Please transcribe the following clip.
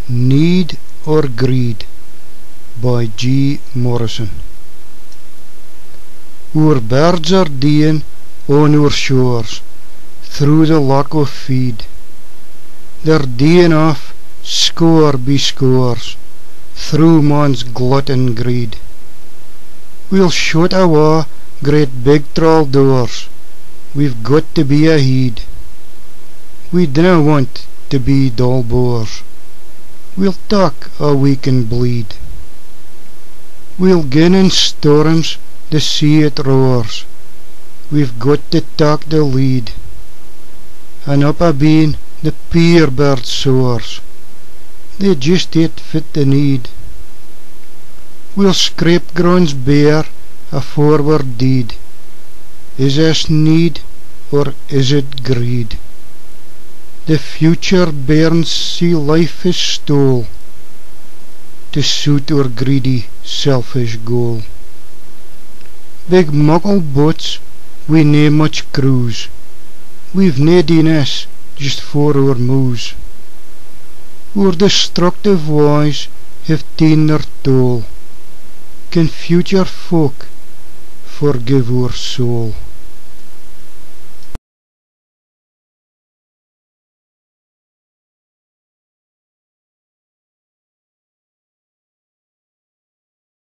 Need or Greed by G. Morrison. Oor birds are deeing on our shores, through the lack of feed. They're deeing off score by scores, through man's glut and greed. We'll shut awa great big trawl doors, we've got to be ahead. We dinna want to be dull boors, we'll talk a week and bleed. We'll gin in storms, the sea it roars, we've got to talk the lead. And up a bean the peer bird soars, they just ain't fit the need. We'll scrape grounds bare a forward deed. Is us need or is it greed? The future bairns see life is stole to suit our greedy, selfish goal. Big muckle boats, we nae much cruise, we've nae diners just for our moos. Our destructive ways have ta'en their toll, can future folk forgive our soul?